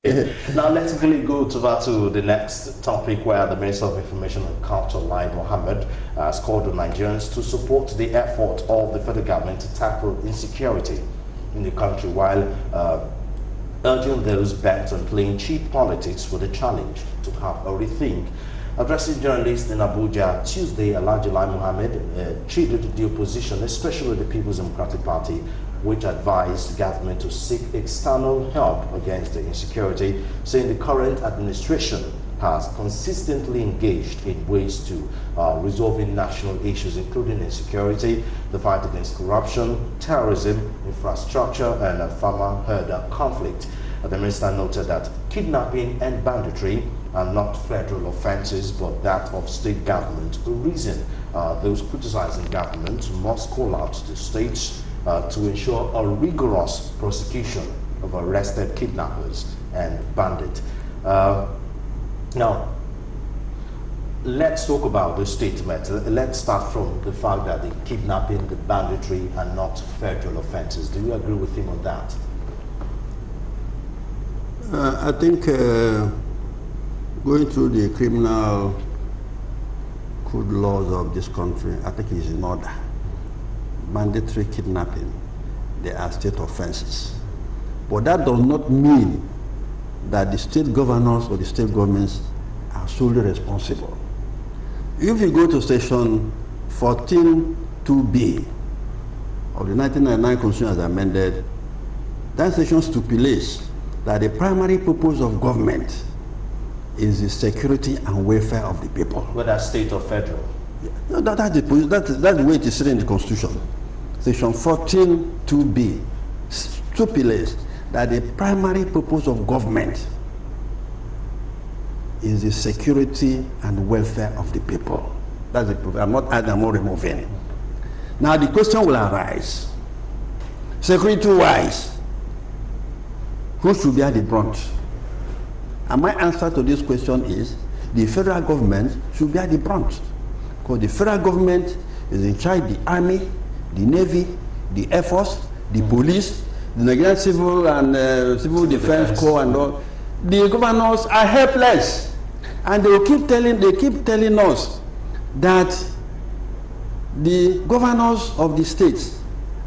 Now let's quickly go to the next topic, where the Minister of Information and Culture, Lai Mohammed, has called on Nigerians to support the effort of the federal government to tackle insecurity in the country, while urging those bent on playing cheap politics with a challenge to have a rethink. Addressing journalists in Abuja Tuesday, Alhaji Lai Mohammed treated the opposition, especially the People's Democratic Party, which advised the government to seek external help against the insecurity, saying the current administration has consistently engaged in ways to resolving national issues, including insecurity, the fight against corruption, terrorism, infrastructure, and farmer-herder conflict. The minister noted that kidnapping and banditry are not federal offenses, but that of state government. The reason those criticizing government must call out to the states to ensure a rigorous prosecution of arrested kidnappers and bandits. Now, let's talk about this statement. Let's start from the fact that the kidnapping, the banditry are not federal offenses. Do you agree with him on that? I think going through the criminal code laws of this country, I think is in order. Mandatory kidnapping, they are state offenses. But that does not mean that the state governors or the state governments are solely responsible. If you go to section 14(2)(b) of the 1999 Constitution as amended, that section stipulates that the primary purpose of government is the security and welfare of the people. Whether state or federal? No, that's the way it is written in the Constitution. Section 14(2)(b) stipulates that the primary purpose of government is the security and welfare of the people. That's the purpose. I'm not adding, I'm not removing. Now the question will arise, security-wise, who should bear the brunt? And my answer to this question is the federal government should bear the brunt, because the federal government is in charge of the army, the navy, the air force, the police, the Nigerian civil and civil defense corps, and all. The governors are helpless, and they keep telling us that the governors of the states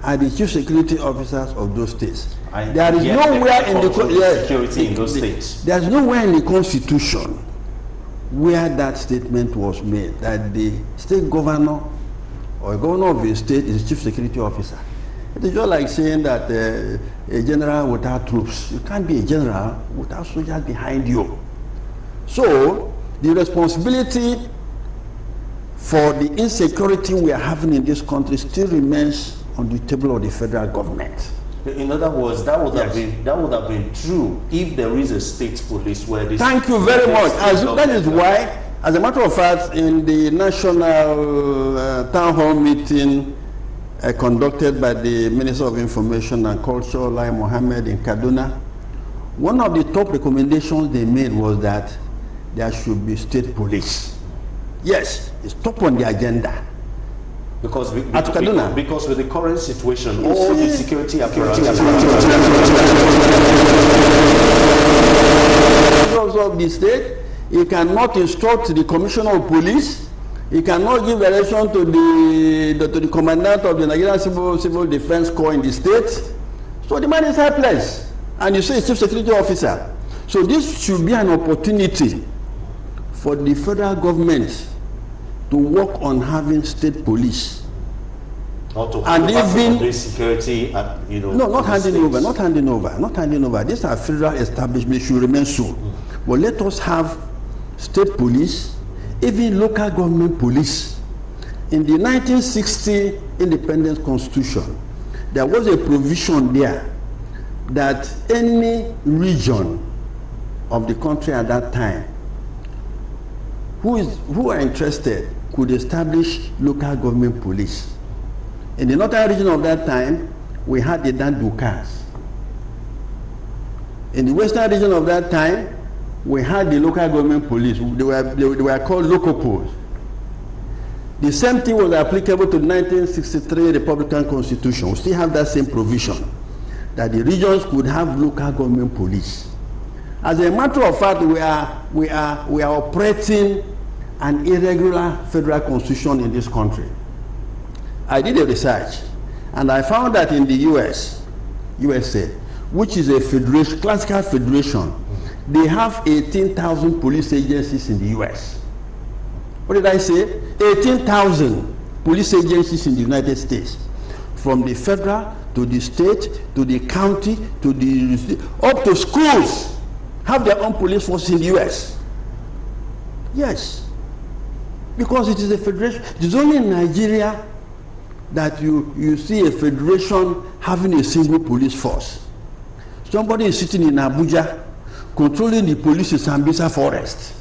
are the chief security officers of those states. There is nowhere in the security in those states. There is nowhere in the Constitution where that statement was made that the state governor or a governor of a state is a chief security officer. It is just like saying that a general without troops. You can't be a general without soldiers behind you. So the responsibility for the insecurity we are having in this country still remains on the table of the federal government. In other words, that would have been true if there is a state police where this. Thank you very much. That is why, as a matter of fact, in the national town hall meeting conducted by the Minister of Information and Culture, Lai Mohammed, in Kaduna, one of the top recommendations they made was that there should be state police. Yes, it's top on the agenda. Because because with the current situation, all the security apparatus of the state, he cannot instruct the commissioner of police, he cannot give direction to the commandant of the Nigerian Civil Defense Corps in the state. So the man is helpless, and you say he's chief security officer. So this should be an opportunity for the federal government to work on having state police. And even security, no, not handing over. These are federal establishments, should remain so. But let us have state police, even local government police. In the 1960 Independence Constitution, there was a provision there that any region of the country at that time who are interested could establish local government police. In the northern region of that time, we had the Dandukas. In the western region of that time, we had the local government police. They were called Locopos. The same thing was applicable to the 1963 Republican Constitution. We still have that same provision, that the regions could have local government police. As a matter of fact, we are operating an irregular federal constitution in this country. I did a research, and I found that in the USA, which is a federation, classical federation, they have 18,000 police agencies in the US. What did I say? 18,000 police agencies in the United States, from the federal to the state to the county to the up to schools have their own police force in the US. Yes, because it is a federation. It is only in Nigeria that you see a federation having a single police force. Somebody is sitting in Abuja controlling the police in Sambisa Forest.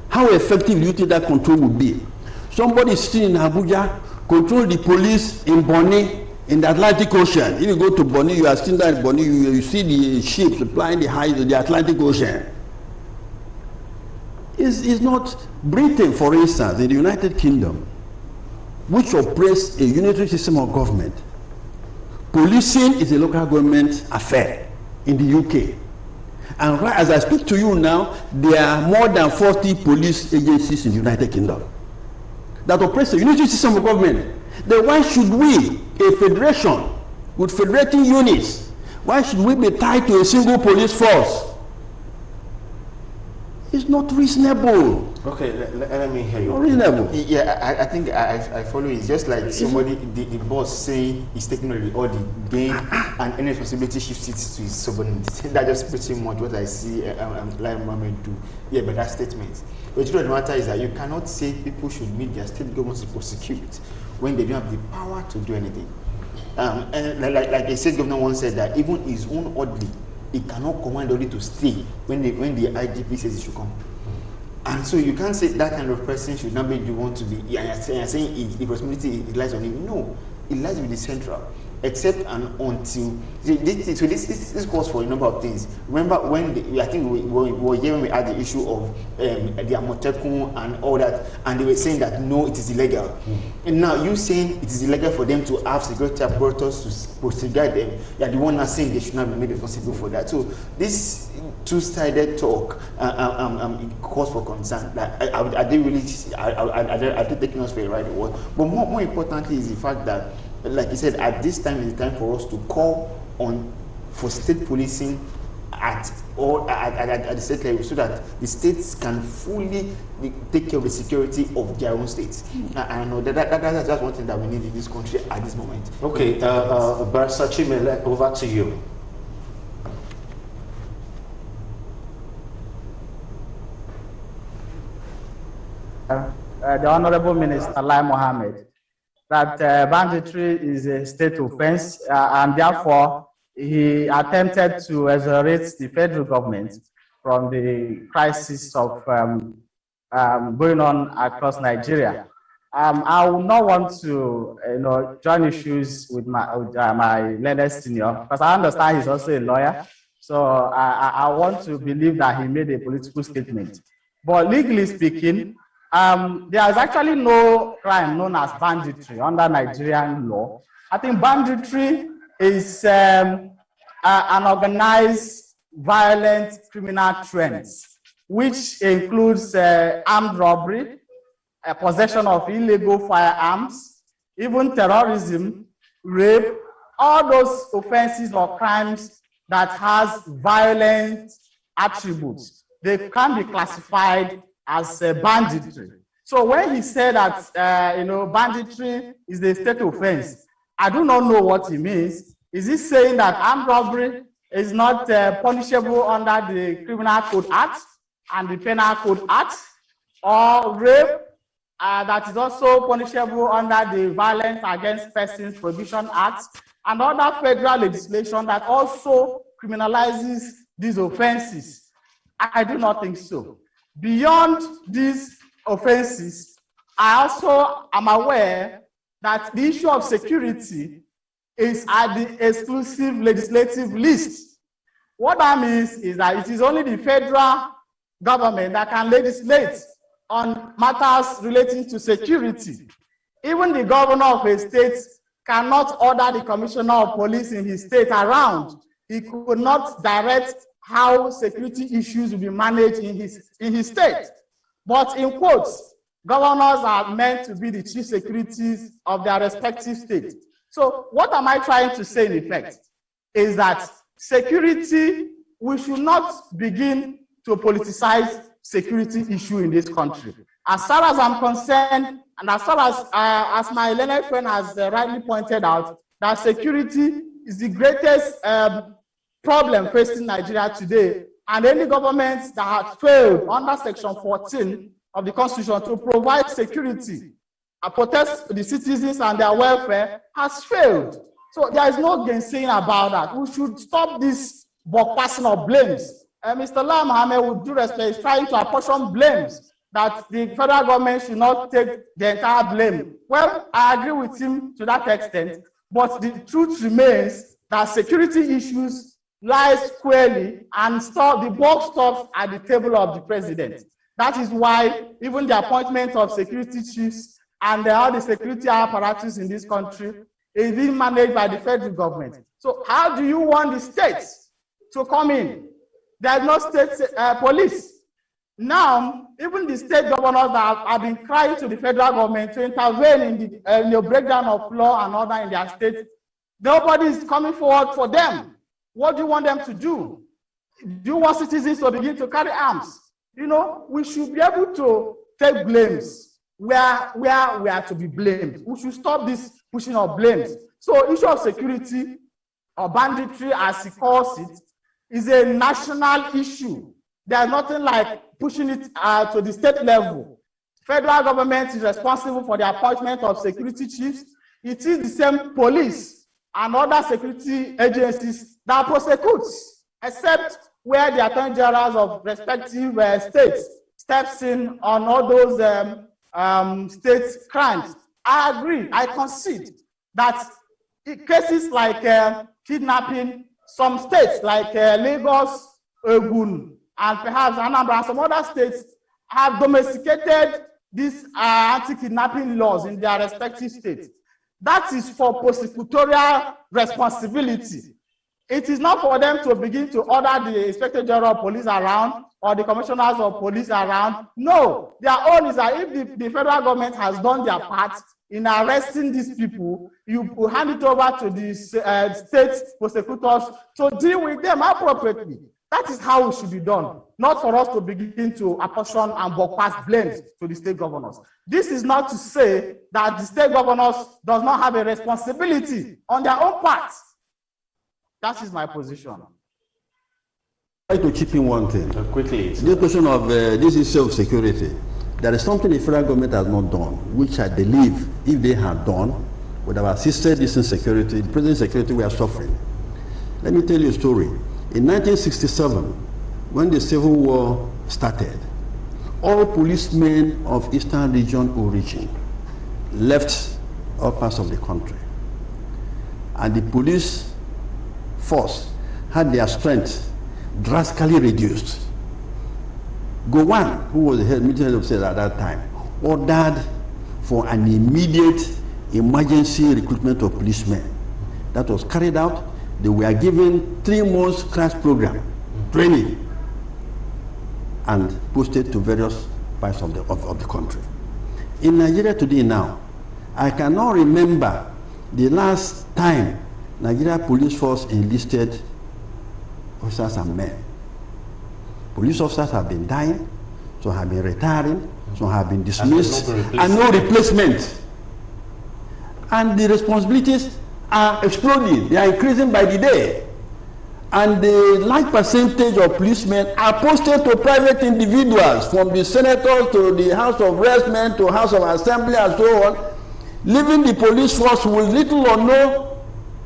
How effective do you think that control would be? Somebody is sitting in Abuja control the police in Bonny in the Atlantic Ocean. If you go to Bonny, you are sitting there in Bonny, you see the ships supplying the highs of the Atlantic Ocean. It's not Britain, for instance, in the United Kingdom, which operates a unitary system of government. Policing is a local government affair in the UK. And right as I speak to you now, there are more than 40 police agencies in the United Kingdom that operates a unitary system of government. Then why should we, a federation with federating units, why should we be tied to a single police force? It's not reasonable. Okay, let me hear you. Not reasonable. Yeah, I think I follow. It's just like somebody, the boss saying he's taking all the gain and any responsibility shifts it to his subordinate. That's just pretty much what I see Lai Mohammed do. Yeah, but that statement. But the truth of the matter is that you cannot say people should meet their state governments to prosecute when they don't have the power to do anything. And like a state governor once said that even his own orderly, he cannot command orderly to stay when the IGP says he should come. And so you can't say that kind of person should not be the one to be. You're saying the responsibility lies on him. No, it lies with the central. Except and until this calls for a number of things. Remember when I think we were here when we had the issue of the Amotekun and all that, and they were saying that no, it is illegal. And now you saying it is illegal for them to have security apparatus to prosecute them. You are the one now saying they should not be made responsible for that. So this two-sided talk calls for concern. Like, are they really? Are they taking us for a ride or what? But more importantly is the fact that, like you said, at this time is the time for us to call on for state policing at the state level, so that the states can fully take care of the security of their own states. I know that's just one thing that we need in this country at this moment. Okay, Barrister Chimele, over to you. The Honorable Minister Lai Mohammed, that banditry is a state offense, and therefore he attempted to exonerate the federal government from the crisis of going on across Nigeria. I will not want to join issues with my learned senior, because I understand he's also a lawyer. So I want to believe that he made a political statement. But legally speaking, there is actually no crime known as banditry under Nigerian law. I think banditry is an organized, violent criminal trend, which includes armed robbery, possession of illegal firearms, even terrorism, rape, all those offenses or crimes that has violent attributes. They can be classified as banditry. So when he said that banditry is the state offense, I do not know what he means. Is he saying that armed robbery is not punishable under the Criminal Code Act and the Penal Code Act, or rape that is also punishable under the Violence Against Persons Prohibition Act and other federal legislation that also criminalizes these offenses? I do not think so. Beyond these offenses, I also am aware that the issue of security is at the exclusive legislative list. What that means is that it is only the federal government that can legislate on matters relating to security. Even the governor of a state cannot order the commissioner of police in his state around. He could not direct how security issues will be managed in his state. But in quotes, governors are meant to be the chief securities of their respective states. So what am I trying to say in effect? Is that security, we should not begin to politicize security issue in this country. As far as I'm concerned, and as far as my learned friend has rightly pointed out, that security is the greatest problem facing Nigeria today. And any government that has failed under Section 14 of the Constitution to provide security and protect the citizens and their welfare has failed. So there is no gainsaying about that. We should stop this passing of blames. Mr. Lai Mohammed, with due respect, is trying to apportion blames that the federal government should not take the entire blame. Well, I agree with him to that extent, but the truth remains that security issues lie squarely and the buck stops at the table of the president. That is why even the appointment of security chiefs and all the security apparatus in this country is being managed by the federal government. So how do you want the states to come in? There is no state police. Now, even the state governors that have been crying to the federal government to intervene in the breakdown of law and order in their state, nobody is coming forward for them. What do you want them to do? Do you want citizens to begin to carry arms? You know, we should be able to take blames where we are to be blamed. We should stop this pushing of blames. So issue of security or banditry, as he calls it, is a national issue. There's nothing like pushing it to the state level. Federal government is responsible for the appointment of security chiefs. It is the same police and other security agencies that prosecutes, except where the attorney generals of respective states steps in on all those state crimes. I agree, I concede that in cases like kidnapping, some states like Lagos, Ogun, and perhaps Anambra and some other states have domesticated these anti-kidnapping laws in their respective states. That is for prosecutorial responsibility. It is not for them to begin to order the Inspector General of Police around or the Commissioners of Police around. No, their own is that if the federal government has done their part in arresting these people, you hand it over to the state prosecutors to deal with them appropriately. That is how it should be done, not for us to begin to apportion and pass blames to the state governors. This is not to say that the state governors does not have a responsibility on their own part. That is my position. I'd like to chip in one thing. Quickly. The question of this issue of security. There is something the federal government has not done, which I believe if they had done, would have assisted this insecurity, the present security we are suffering. Let me tell you a story. In 1967, when the Civil War started, all policemen of Eastern Region origin left all parts of the country. And the police force had their strength drastically reduced. Gowon, who was the military head of state at that time, ordered for an immediate emergency recruitment of policemen. That was carried out. They were given 3 months crash program, training, and posted to various parts of the country. In Nigeria today now, I cannot remember the last time Nigeria police force enlisted officers and men. Police officers have been dying, some have been retiring, some have been dismissed, and no replacement. And the responsibilities are exploding, they are increasing by the day. And the large percentage of policemen are posted to private individuals, from the senators to the House of Reps to House of Assembly and so on, leaving the police force with little or no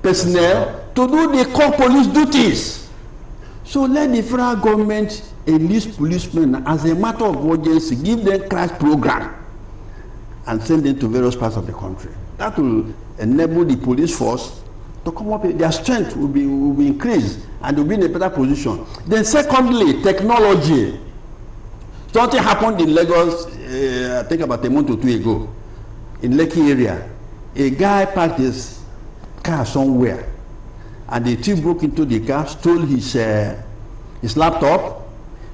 personnel to do the core police duties. So let the federal government enlist policemen as a matter of urgency, give them crash program, and send them to various parts of the country. That will enable the police force to come up, their strength will be increased, and they'll be in a better position. Then secondly, technology. Something happened in Lagos, I think about a month or 2 ago, in Lekki area. A guy parked his car somewhere, and the thief broke into the car, stole his his laptop.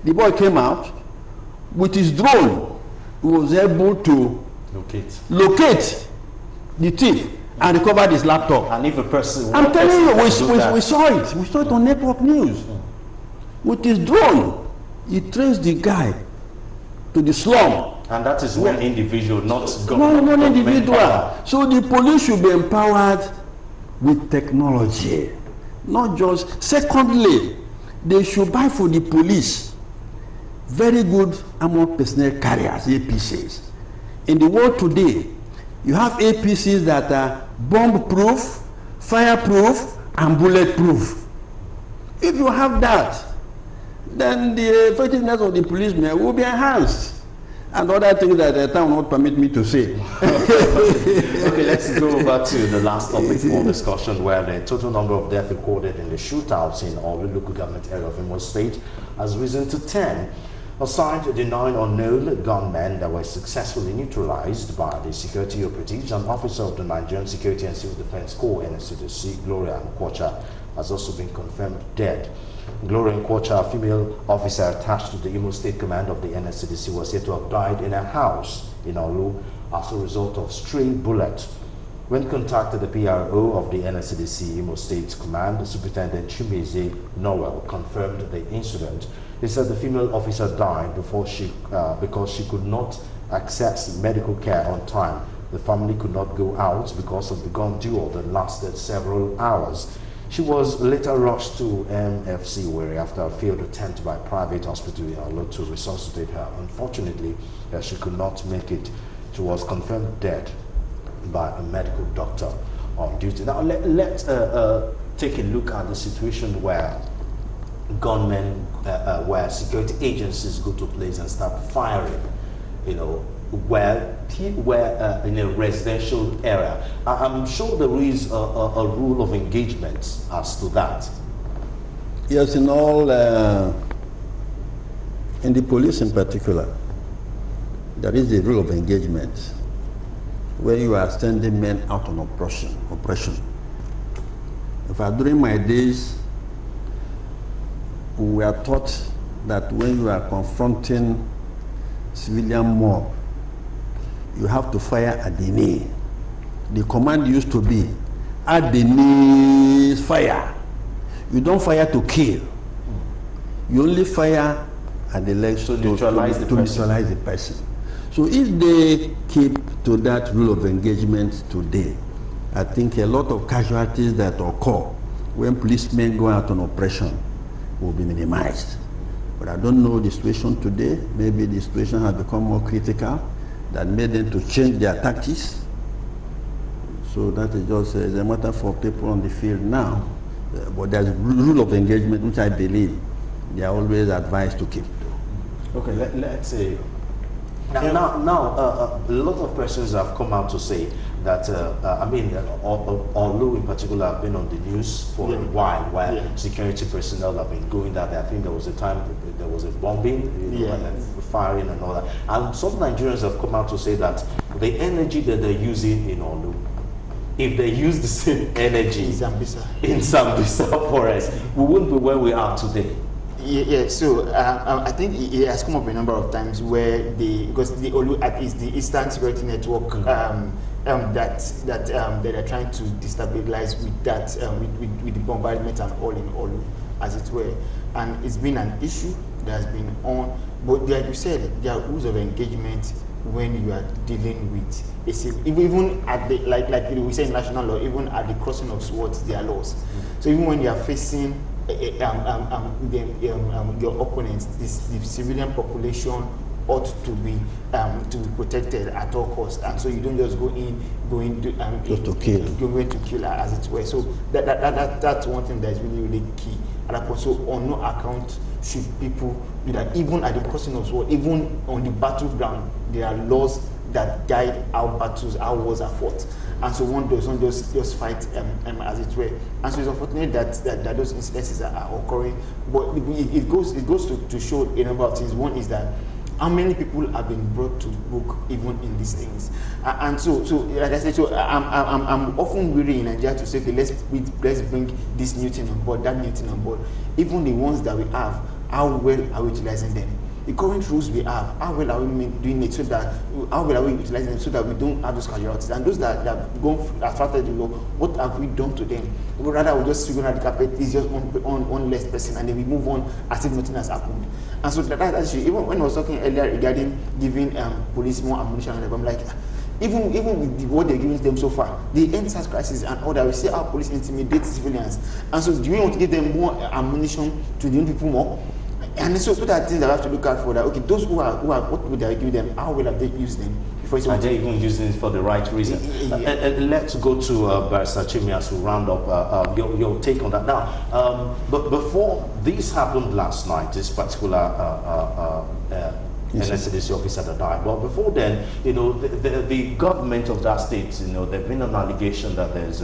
The boy came out with his drone. He was able to locate the thief and recovered his laptop. And if a person, I'm telling you, we saw it. We saw it on Network News. With his drone, he traced the guy to the slum. And that is one individual, not one individual. So the police should be empowered with technology, not just. Secondly, they should buy for the police very good armored personnel carriers, APCs. In the world today, you have APCs that are bomb-proof, fire-proof, and bulletproof. If you have that, then the effectiveness of the policemen will be enhanced. And other things that the time will not permit me to say. Okay, let's go over to the last topic for discussion, where the total number of deaths recorded in the shootouts in Orlu local government area of Imo State has risen to 10. Aside the 9 unknown gunmen that were successfully neutralized by the security operatives, an officer of the Nigerian Security and Civil Defense Corps, NSCDC, Gloria Nkwocha, has also been confirmed dead. Gloria Nkwocha, a female officer attached to the Imo State Command of the NSCDC, was said to have died in her house in Orlu as a result of stray bullets. When contacted, the PRO of the NSCDC Imo State Command, Superintendent Chimeze Noel, confirmed the incident. He said the female officer died because she could not access medical care on time. The family could not go out because of the gun duel that lasted several hours. She was later rushed to MFC Wari after a failed attempt by a private hospital in Orlu to resuscitate her. Unfortunately, she could not make it. She was confirmed dead by a medical doctor on duty. Now, let's take a look at the situation where gunmen, where security agencies go to place and start firing, where in a residential area. I'm sure there is a rule of engagement as to that. Yes, in all, in the police in particular, there is a rule of engagement where you are sending men out on oppression. In fact, during my days, we were taught that when you are confronting civilian mob, you have to fire at the knee. The command used to be, at the knees, fire. You don't fire to kill. You only fire at the legs to neutralize the person. So if they keep to that rule of engagement today, I think a lot of casualties that occur when policemen go out on oppression will be minimized. But I don't know the situation today. Maybe the situation has become more critical that made them to change their tactics. So that is just a matter for people on the field now. But there's a rule of engagement which I believe they are always advised to keep. Okay, let's say now a lot of persons have come out to say that Orlu in particular have been on the news for a while, where security personnel have been going that. I think there was a time there was a bombing, firing and all that. And some Nigerians have come out to say that the energy that they're using in Orlu, if they use the same energy in Sambisa Forest, we wouldn't be where we are today. Yeah, so I think it has come up a number of times where because the Orlu is the Eastern Security Network that they are trying to destabilize with that with the bombardment and all in Orlu, as it were, and it's been an issue that has been on. But like you said, there are rules of engagement when you are dealing with even at the like we say in national law, even at the crossing of swords, there are laws. So even when you are facing your opponents, the civilian population ought to be protected at all costs, and so you don't just going to kill as it were. So that's one thing that is really key. And also, on no account should people do that. Even at the crossing of sword, even on the battleground, there are laws that guide how battles, how wars are fought. And so one doesn't just fight as it were. And so it's unfortunate that those incidences are occurring. But it goes to show a number of things. One is that how many people have been brought to book even in these things. And so like I said, I'm often weary in Nigeria to say, okay, let's bring this new thing on board, that new thing on board. Even the ones that we have how well are we utilizing them? The current rules we have, how well are we doing it so that, how well are we utilizing them so that we don't have those casualties? And those that have gone after the law, what have we done to them? Or rather, we just figure out the carpet is just one less person, and then we move on as if nothing has happened. And so that's even when I was talking earlier regarding giving police more ammunition, I'm like, even with what they're giving them so far, the end SARS crisis and all that, we see how police intimidate civilians. And so do we want to give them more ammunition to the young people more? And so those are things that we have to look out for. That okay, those who are what would they give them? How will have they used them? Are they even using it for the right reason? Let's go to Barrister Chimias to round up your take on that. Now, but before this happened last night, this particular NSCDC officer that died. Well, before then, you know, the government of that state, you know, there's been an allegation that there's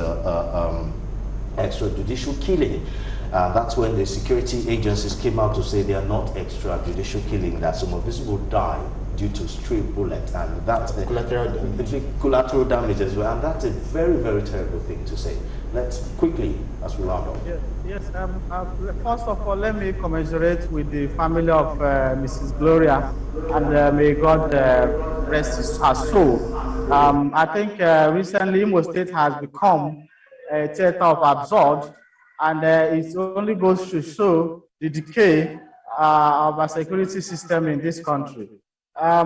extrajudicial killing. That's when the security agencies came out to say they are not extrajudicial killing, that some of these people die due to stray bullet, and that's collateral damage as well, and that's a very, very terrible thing to say. Let's quickly, as we round up. Yes. First of all, let me commiserate with the family of Mrs. Gloria, and may God rest her soul. I think recently Imo State has become a theater of absurd, and it only goes to show the decay of our security system in this country.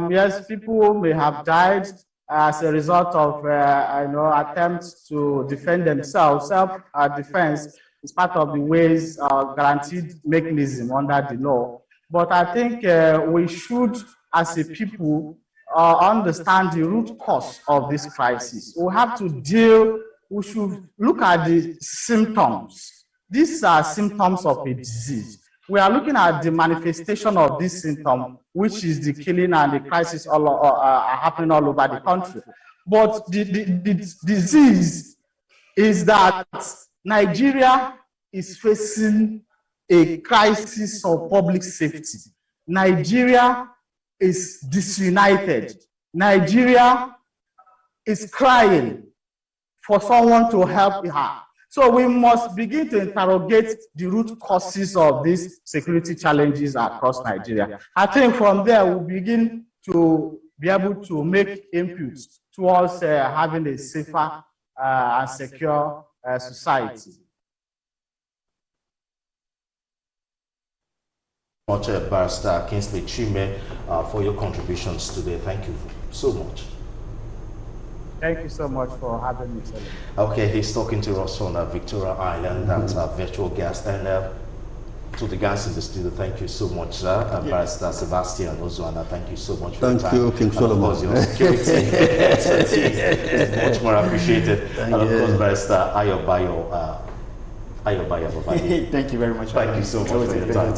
Yes, people may have died as a result of attempts to defend themselves. Self-defense is part of the ways guaranteed mechanism under the law. But I think we should, as a people, understand the root cause of this crisis. We should look at the symptoms. These are symptoms of a disease. We are looking at the manifestation of this symptom, which is the killing and the crisis happening all over the country. But the disease is that Nigeria is facing a crisis of public safety. Nigeria is disunited. Nigeria is crying for someone to help her. So we must begin to interrogate the root causes of these security challenges across Nigeria. I think from there we'll begin to be able to make inputs towards having a safer and secure society. Much, Barrister Kingsley Chime, for your contributions today. Thank you so much. Thank you so much for having me today. Okay, he's talking to us on Victoria Island. That's our virtual guest. And to the guys in the studio, thank you so much, sir. Barrister Sebastian Ozuana, thank you so much for your time. Thank you, King Solomon. And of course, your security expertise is much more appreciated. And of course, Barrister Ayobayo. Thank you very much. Thank you so much for your time.